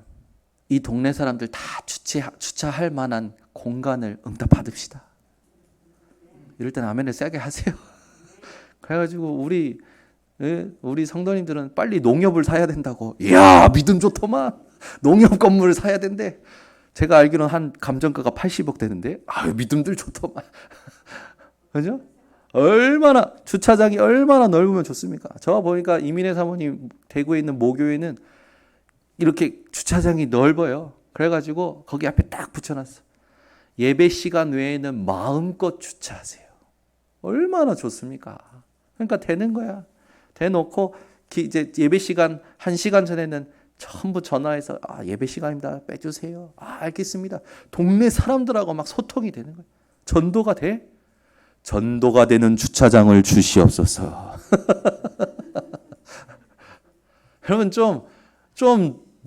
이 동네 사람들 다 주차할 만한 공간을 응답받읍시다. 이럴 땐 아멘을 세게 하세요. 그래가지고 우리 성도님들은 빨리 농협을 사야 된다고. 이야 믿음 좋더만. 농협 건물을 사야 된대. 제가 알기로는 한 감정가가 80억 되는데 믿음들 좋더만. 그죠? 주차장이 얼마나 넓으면 좋습니까? 저 보니까 이민혜 사모님 대구에 있는 모교회는 이렇게 주차장이 넓어요. 그래가지고 거기 앞에 딱 붙여놨어. 예배 시간 외에는 마음껏 주차하세요. 얼마나 좋습니까? 그러니까 되는 거야. 대놓고 이제 예배 시간 1시간 전에는 전부 전화해서 예배 시간입니다. 빼주세요. 알겠습니다. 동네 사람들하고 막 소통이 되는 거야. 전도가 돼? 전도가 되는 주차장을 주시옵소서. 여러분 좀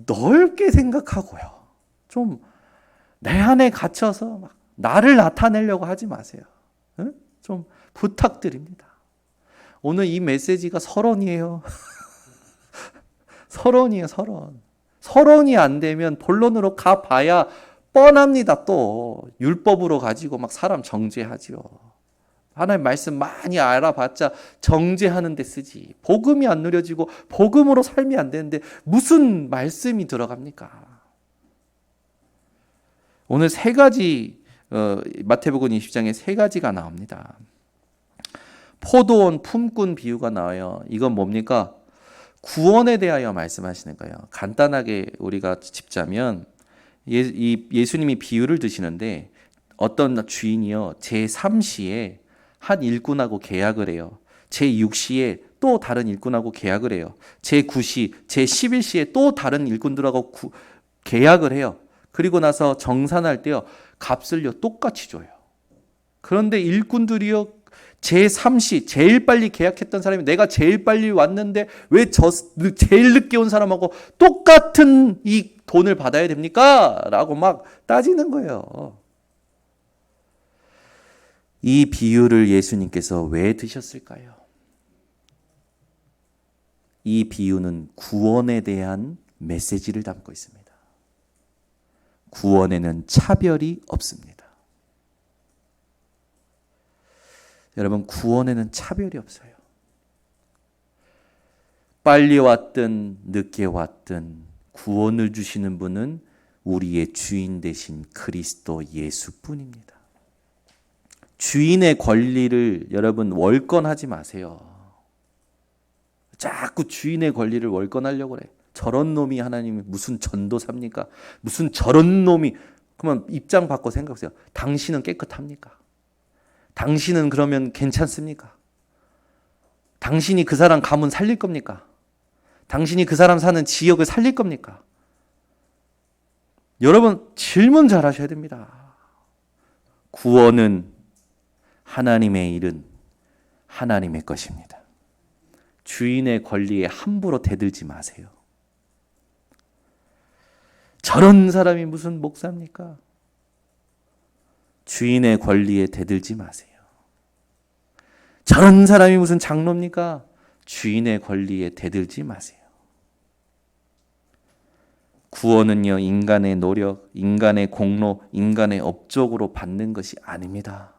넓게 생각하고요. 좀 내 안에 갇혀서 막 나를 나타내려고 하지 마세요. 응? 좀 부탁드립니다. 오늘 이 메시지가 서론이에요. 서론이에요, 서론. 서론이 안 되면 본론으로 가봐야 뻔합니다. 또 율법으로 가지고 막 사람 정죄하지요. 하나님 말씀 많이 알아봤자 정죄하는 데 쓰지. 복음이 안 누려지고 복음으로 삶이 안 되는데 무슨 말씀이 들어갑니까? 오늘 3가지 마태복음 20장에 3가지가 나옵니다. 포도원 품꾼 비유가 나와요. 이건 뭡니까? 구원에 대하여 말씀하시는 거예요. 간단하게 우리가 짚자면 예수님이 비유를 드시는데 어떤 주인이요 제3시에 한 일꾼하고 계약을 해요. 제6시에 또 다른 일꾼하고 계약을 해요. 제9시, 제11시에 또 다른 일꾼들하고 계약을 해요. 그리고 나서 정산할 때요 값을요 똑같이 줘요. 그런데 일꾼들이요 제3시 제일 빨리 계약했던 사람이 내가 제일 빨리 왔는데 왜 제일 늦게 온 사람하고 똑같은 이 돈을 받아야 됩니까? 라고 막 따지는 거예요. 이 비유를 예수님께서 왜 드셨을까요? 이 비유는 구원에 대한 메시지를 담고 있습니다. 구원에는 차별이 없습니다. 여러분, 구원에는 차별이 없어요. 빨리 왔든 늦게 왔든 구원을 주시는 분은 우리의 주인 되신 그리스도 예수뿐입니다. 주인의 권리를 여러분 월권하지 마세요. 자꾸 주인의 권리를 월권하려고 그래. 저런 놈이 하나님이 무슨 전도사입니까? 무슨 저런 놈이. 그러면 입장 바꿔 생각하세요. 당신은 깨끗합니까? 당신은 그러면 괜찮습니까? 당신이 그 사람 가문 살릴 겁니까? 당신이 그 사람 사는 지역을 살릴 겁니까? 여러분, 질문 잘 하셔야 됩니다. 구원은 하나님의 일은 하나님의 것입니다. 주인의 권리에 함부로 대들지 마세요. 저런 사람이 무슨 목사입니까? 주인의 권리에 대들지 마세요. 저런 사람이 무슨 장로입니까? 주인의 권리에 대들지 마세요. 구원은요, 인간의 노력, 인간의 공로, 인간의 업적으로 받는 것이 아닙니다.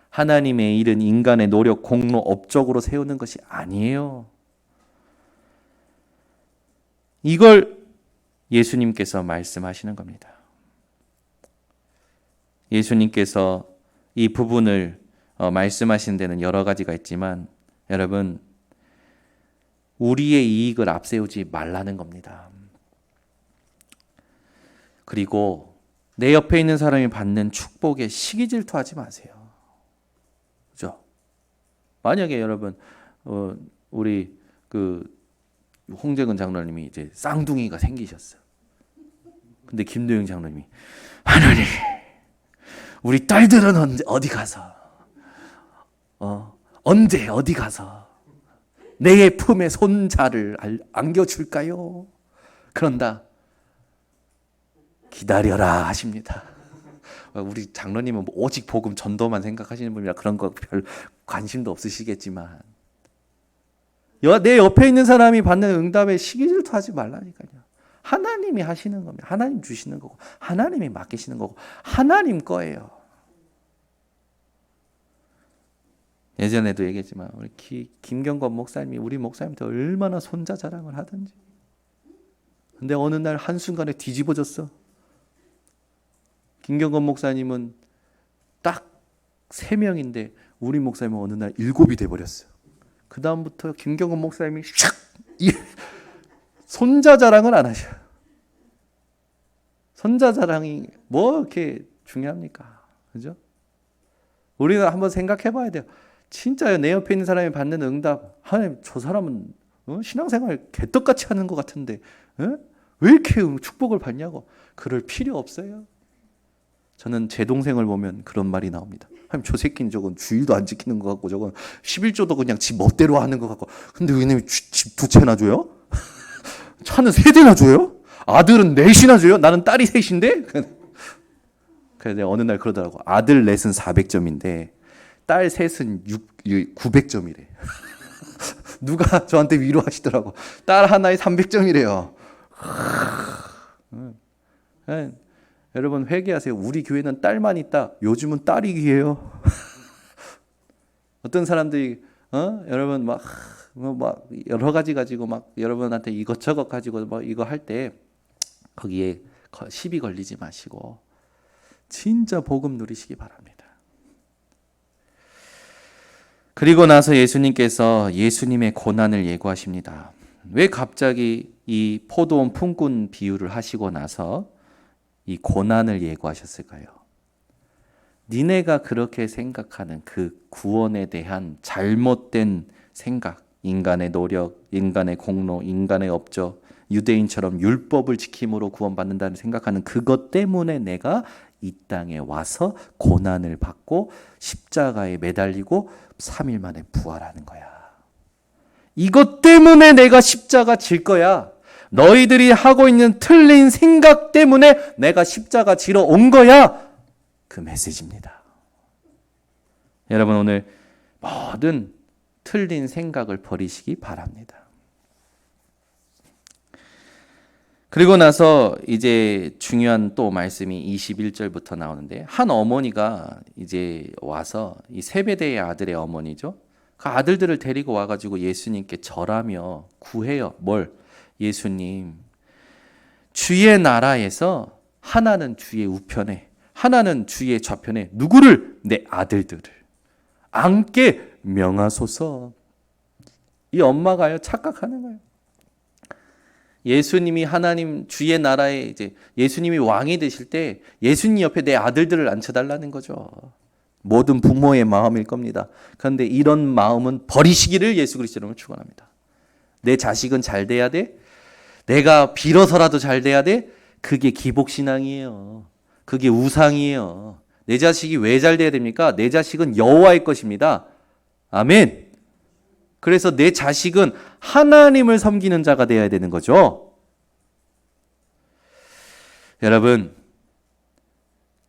하나님의 일은 인간의 노력, 공로, 업적으로 세우는 것이 아니에요. 이걸 예수님께서 말씀하시는 겁니다. 예수님께서 이 부분을 말씀하신 데는 여러 가지가 있지만 여러분, 우리의 이익을 앞세우지 말라는 겁니다. 그리고 내 옆에 있는 사람이 받는 축복에 시기 질투하지 마세요. 그죠? 만약에 여러분, 우리 홍재근 장로님이 이제 쌍둥이가 생기셨어요. 근데 김도영 장로님이 하나님, 우리 딸들은 어디 가서, 언제 어디 가서 내 품에 손자를 안겨줄까요? 그런다. 기다려라 하십니다. 우리 장로님은 오직 복음 전도만 생각하시는 분이라 그런 거 별 관심도 없으시겠지만 내 옆에 있는 사람이 받는 응답에 시기 질투하지 말라니까요. 하나님이 하시는 겁니다. 하나님 주시는 거고 하나님이 맡기시는 거고 하나님 거예요. 예전에도 얘기했지만 우리 김경건 목사님이 우리 목사님한테 얼마나 손자 자랑을 하든지. 근데 어느 날 한순간에 뒤집어졌어. 김경건 목사님은 딱 3명인데 우리 목사님은 어느 날 7이 돼버렸어요. 그 다음부터 김경건 목사님이 샥 손자 자랑을 안 하셔요. 손자 자랑이 뭐 이렇게 중요합니까? 그죠? 우리가 한번 생각해 봐야 돼요. 진짜요. 내 옆에 있는 사람이 받는 응답, 하나님 저 사람은 신앙생활 개떡같이 하는 것 같은데 왜 이렇게 축복을 받냐고. 그럴 필요 없어요. 저는 제 동생을 보면 그런 말이 나옵니다. 하나님 저 새끼는 저건 주일도 안 지키는 것 같고 저건 11조도 그냥 지 멋대로 하는 것 같고 근데 왜냐면 집 2채나 줘요? 차는 3대나 줘요? 아들은 4이나 줘요? 나는 딸이 3인데? 그래서 어느 날 그러더라고. 아들 넷은 400점인데 딸 셋은 900점이래. 누가 저한테 위로하시더라고. 딸 하나에 300점이래요. 여러분 회개하세요. 우리 교회는 딸만 있다. 요즘은 딸이 귀해요. 어떤 사람들이 여러분 막 여러 가지 가지고 막 여러분한테 이것저것 가지고 뭐 이거 할 때 거기에 시비 걸리지 마시고 진짜 복음 누리시기 바랍니다. 그리고 나서 예수님께서 예수님의 고난을 예고하십니다. 왜 갑자기 이 포도원 품꾼 비유를 하시고 나서 이 고난을 예고하셨을까요? 니네가 그렇게 생각하는 그 구원에 대한 잘못된 생각, 인간의 노력, 인간의 공로, 인간의 업적, 유대인처럼 율법을 지킴으로 구원받는다는 생각하는 그것 때문에 내가 이 땅에 와서 고난을 받고 십자가에 매달리고 3일 만에 부활하는 거야. 이것 때문에 내가 십자가 질 거야. 너희들이 하고 있는 틀린 생각 때문에 내가 십자가 지러 온 거야. 그 메시지입니다. 여러분 오늘 모든 틀린 생각을 버리시기 바랍니다. 그리고 나서 이제 중요한 또 말씀이 21절부터 나오는데, 한 어머니가 이제 와서 이 세베대의 아들의 어머니죠. 그 아들들을 데리고 와가지고 예수님께 절하며 구해요. 뭘? 예수님, 주의 나라에서 하나는 주의 우편에, 하나는 주의 좌편에 누구를? 내 아들들을 앉게 명하소서. 이 엄마가요 착각하는 거예요. 예수님이 하나님 주의 나라에 이제 예수님이 왕이 되실 때 예수님 옆에 내 아들들을 앉혀달라는 거죠. 모든 부모의 마음일 겁니다. 그런데 이런 마음은 버리시기를 예수 그리스도 이름으로 축원합니다. 내 자식은 잘 돼야 돼. 내가 빌어서라도 잘 돼야 돼. 그게 기복신앙이에요. 그게 우상이에요. 내 자식이 왜 잘 돼야 됩니까? 내 자식은 여호와의 것입니다. 아멘. 그래서 내 자식은 하나님을 섬기는 자가 되어야 되는 거죠. 여러분,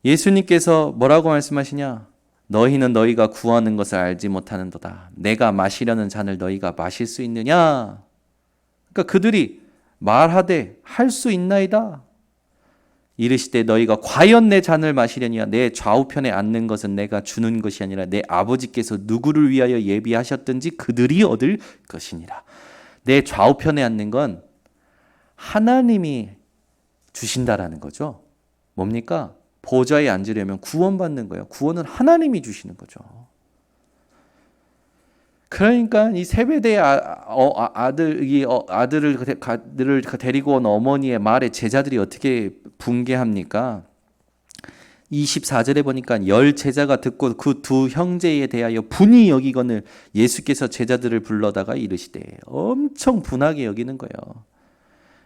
예수님께서 뭐라고 말씀하시냐? 너희는 너희가 구하는 것을 알지 못하는도다. 내가 마시려는 잔을 너희가 마실 수 있느냐? 그러니까 그들이 말하되 할 수 있나이다. 이르시되 너희가 과연 내 잔을 마시려니와 내 좌우편에 앉는 것은 내가 주는 것이 아니라 내 아버지께서 누구를 위하여 예비하셨든지 그들이 얻을 것이니라. 내 좌우편에 앉는 건 하나님이 주신다라는 거죠. 뭡니까? 보좌에 앉으려면 구원받는 거예요. 구원은 하나님이 주시는 거죠. 그러니까 이 세베대의 아들을 데리고 온 어머니의 말에 제자들이 어떻게 붕괴합니까? 24절에 보니까 10 제자가 듣고 그 두 형제에 대하여 분이 여기거늘 예수께서 제자들을 불러다가 이르시되, 엄청 분하게 여기는 거예요.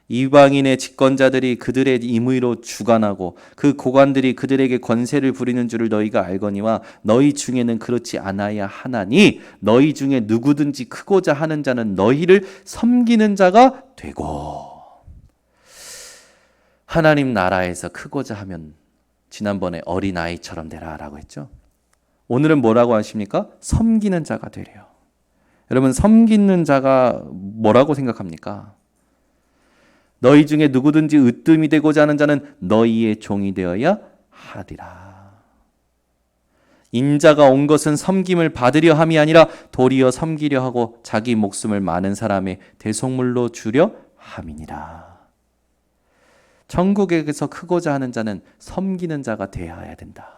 이방인의 집권자들이 그들의 임의로 주관하고 그 고관들이 그들에게 권세를 부리는 줄을 너희가 알거니와 너희 중에는 그렇지 않아야 하나니 너희 중에 누구든지 크고자 하는 자는 너희를 섬기는 자가 되고. 하나님 나라에서 크고자 하면 지난번에 어린아이처럼 되라라고 했죠. 오늘은 뭐라고 하십니까? 섬기는 자가 되래요. 여러분, 섬기는 자가 뭐라고 생각합니까? 너희 중에 누구든지 으뜸이 되고자 하는 자는 너희의 종이 되어야 하리라. 인자가 온 것은 섬김을 받으려 함이 아니라 도리어 섬기려 하고 자기 목숨을 많은 사람의 대속물로 주려 함이니라. 천국에서 크고자 하는 자는 섬기는 자가 되어야 된다.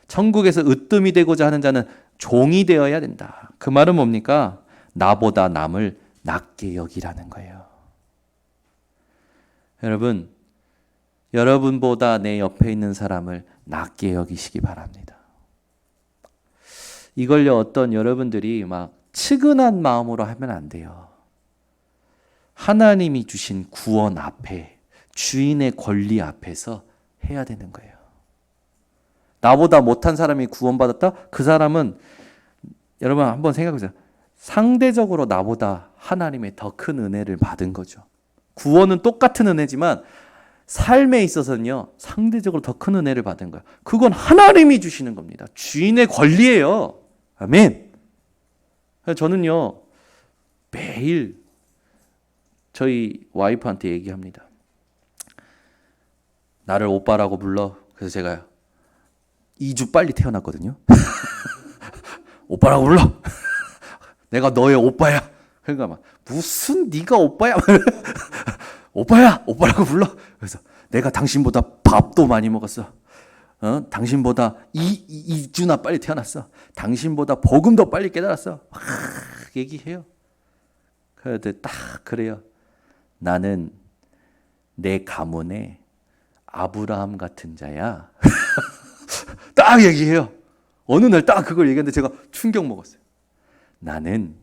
천국에서 으뜸이 되고자 하는 자는 종이 되어야 된다. 그 말은 뭡니까? 나보다 남을 낮게 여기라는 거예요. 여러분, 여러분보다 내 옆에 있는 사람을 낮게 여기시기 바랍니다. 이걸요, 어떤 여러분들이 막 측은한 마음으로 하면 안 돼요. 하나님이 주신 구원 앞에, 주인의 권리 앞에서 해야 되는 거예요. 나보다 못한 사람이 구원받았다? 그 사람은, 여러분 한번 생각해 보세요. 상대적으로 나보다 하나님의 더 큰 은혜를 받은 거죠. 구원은 똑같은 은혜지만 삶에 있어서는요, 상대적으로 더 큰 은혜를 받은 거예요. 그건 하나님이 주시는 겁니다. 주인의 권리예요. 아멘. 저는요, 매일 저희 와이프한테 얘기합니다. 나를 오빠라고 불러. 그래서 제가 2주 빨리 태어났거든요. 오빠라고 불러. 내가 너의 오빠야. 그러니까 막 무슨 네가 오빠야? 오빠야, 오빠라고 불러. 그래서 내가 당신보다 밥도 많이 먹었어. 당신보다 2주나 빨리 태어났어. 당신보다 복음도 빨리 깨달았어. 막 얘기해요. 그런데 딱 그래요. 나는 내 가문에 아브라함 같은 자야. 딱 얘기해요. 어느 날 딱 그걸 얘기했는데 제가 충격 먹었어요. 나는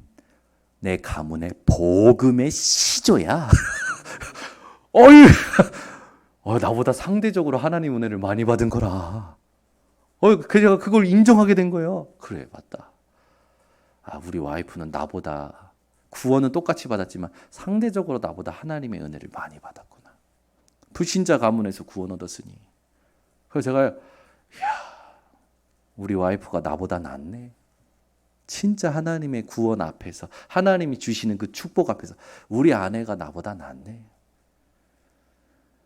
내 가문의 복음의 시조야. 나보다 상대적으로 하나님 은혜를 많이 받은 거라. 그래서 그걸 인정하게 된 거예요. 그래, 맞다. 우리 와이프는 나보다 구원은 똑같이 받았지만 상대적으로 나보다 하나님의 은혜를 많이 받았구나. 불신자 가문에서 구원 얻었으니. 그래서 제가 우리 와이프가 나보다 낫네. 진짜 하나님의 구원 앞에서, 하나님이 주시는 그 축복 앞에서 우리 아내가 나보다 낫네.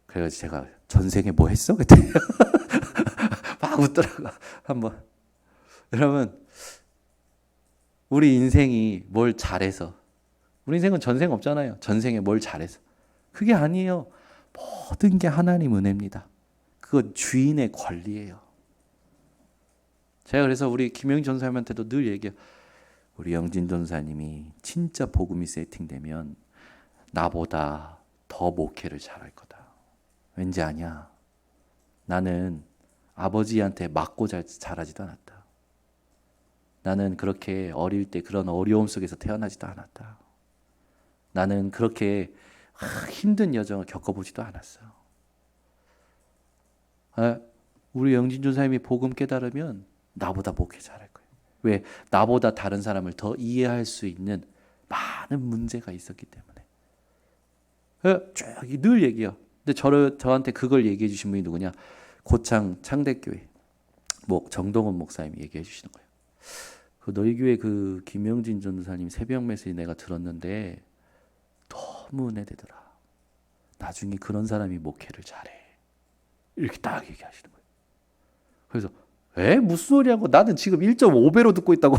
그래서 제가 전생에 뭐 했어? 그때 막 웃더라고. 한번. 여러분, 우리 인생이 뭘 잘해서, 우리 인생은 전생 없잖아요. 전생에 뭘 잘해서. 그게 아니에요. 모든 게 하나님 은혜입니다. 그건 주인의 권리예요. 제가 그래서 우리 김영진 전사님한테도 늘 얘기해요. 우리 영진 전사님이 진짜 복음이 세팅되면 나보다 더 목회를 잘할 거다. 왠지 아냐? 나는 아버지한테 맞고 자라지도 않았다. 나는 그렇게 어릴 때 그런 어려움 속에서 태어나지도 않았다. 나는 그렇게 힘든 여정을 겪어보지도 않았어. 우리 영진 전사님이 복음 깨달으면 나보다 목회 잘할 거예요. 왜? 나보다 다른 사람을 더 이해할 수 있는 많은 문제가 있었기 때문에. 늘 얘기해요. 근데 저한테 그걸 얘기해 주신 분이 누구냐? 고창 창대교회 정동원 목사님이 얘기해 주시는 거예요. 너희 교회 그 김영진 전도사님 새벽 메시지 내가 들었는데 너무 은혜되더라. 나중에 그런 사람이 목회를 잘해. 이렇게 딱 얘기하시는 거예요. 그래서 무슨 소리하고 나는 지금 1.5배로 듣고 있다고.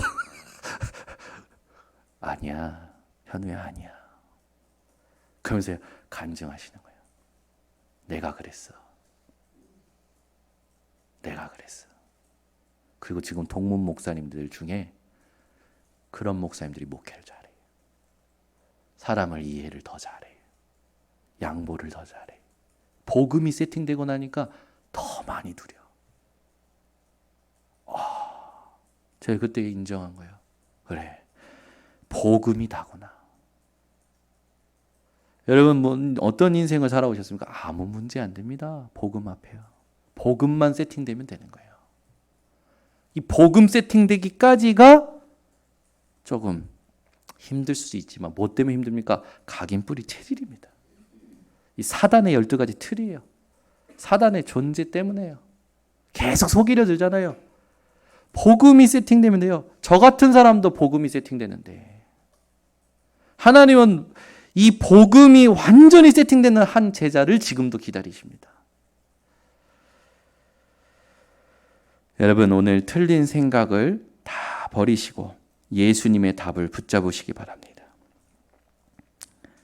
아니야. 현우야 아니야. 그러면서 간증하시는 거예요. 내가 그랬어. 그리고 지금 동문 목사님들 중에 그런 목사님들이 목회를 잘해요. 사람을 이해를 더 잘해요. 양보를 더 잘해요. 복음이 세팅되고 나니까 더 많이 누려. 제가 그때 인정한 거예요. 그래, 복음이 다구나. 여러분 어떤 인생을 살아오셨습니까? 아무 문제 안 됩니다. 복음 앞에요. 복음만 세팅되면 되는 거예요. 이 복음 세팅되기까지가 조금 힘들 수 있지만 뭐 때문에 힘듭니까? 각인뿌리 체질입니다. 이 사단의 12가지 틀이에요. 사단의 존재 때문에요. 계속 속이려 들잖아요. 복음이 세팅되면 돼요. 저 같은 사람도 복음이 세팅되는데 하나님은 이 복음이 완전히 세팅되는 한 제자를 지금도 기다리십니다. 여러분 오늘 틀린 생각을 다 버리시고 예수님의 답을 붙잡으시기 바랍니다.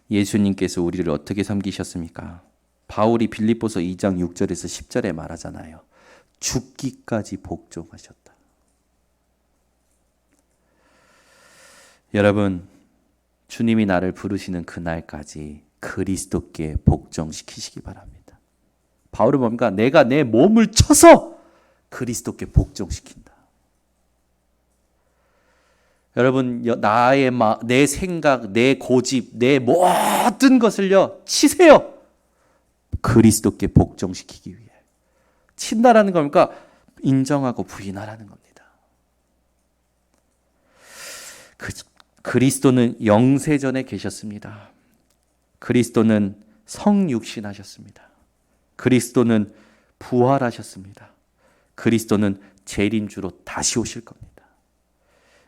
예수님께서 우리를 어떻게 섬기셨습니까? 바울이 빌립보서 2장 6절에서 10절에 말하잖아요. 죽기까지 복종하셨다. 여러분 주님이 나를 부르시는 그날까지 그리스도께 복종시키시기 바랍니다. 바울은 뭡니까? 내가 내 몸을 쳐서 그리스도께 복종시킨다. 여러분 내 생각, 내 고집, 내 모든 것을요 치세요. 그리스도께 복종시키기 위해. 친다라는 겁니까? 인정하고 부인하라는 겁니다. 그리스도는 영세전에 계셨습니다. 그리스도는 성육신하셨습니다. 그리스도는 부활하셨습니다. 그리스도는 재림주로 다시 오실 겁니다.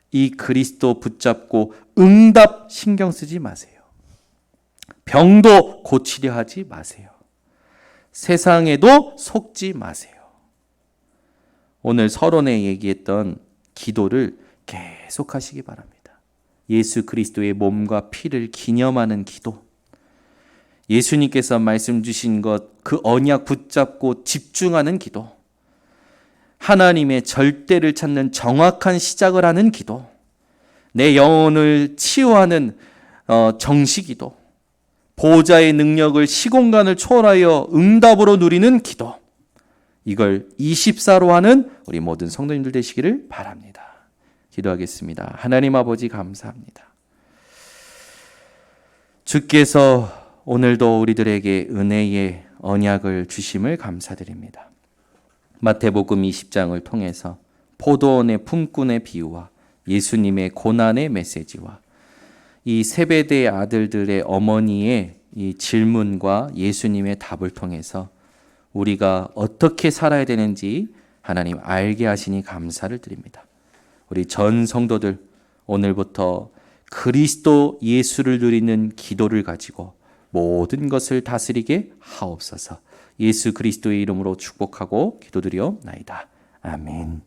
이 그리스도 붙잡고 응답 신경 쓰지 마세요. 병도 고치려 하지 마세요. 세상에도 속지 마세요. 오늘 서론에 얘기했던 기도를 계속 하시기 바랍니다. 예수 그리스도의 몸과 피를 기념하는 기도. 예수님께서 말씀 주신 것, 그 언약 붙잡고 집중하는 기도. 하나님의 절대를 찾는 정확한 시작을 하는 기도. 내 영혼을 치유하는 정시기도. 보호자의 능력을 시공간을 초월하여 응답으로 누리는 기도. 이걸 24로 하는 우리 모든 성도님들 되시기를 바랍니다. 기도하겠습니다. 하나님 아버지 감사합니다. 주께서 오늘도 우리들에게 은혜의 언약을 주심을 감사드립니다. 마태복음 20장을 통해서 포도원의 품꾼의 비유와 예수님의 고난의 메시지와 이 세베대의 아들들의 어머니의 이 질문과 예수님의 답을 통해서 우리가 어떻게 살아야 되는지 하나님 알게 하시니 감사를 드립니다. 우리 전 성도들 오늘부터 그리스도 예수를 누리는 기도를 가지고 모든 것을 다스리게 하옵소서. 예수 그리스도의 이름으로 축복하고 기도드리옵나이다. 아멘.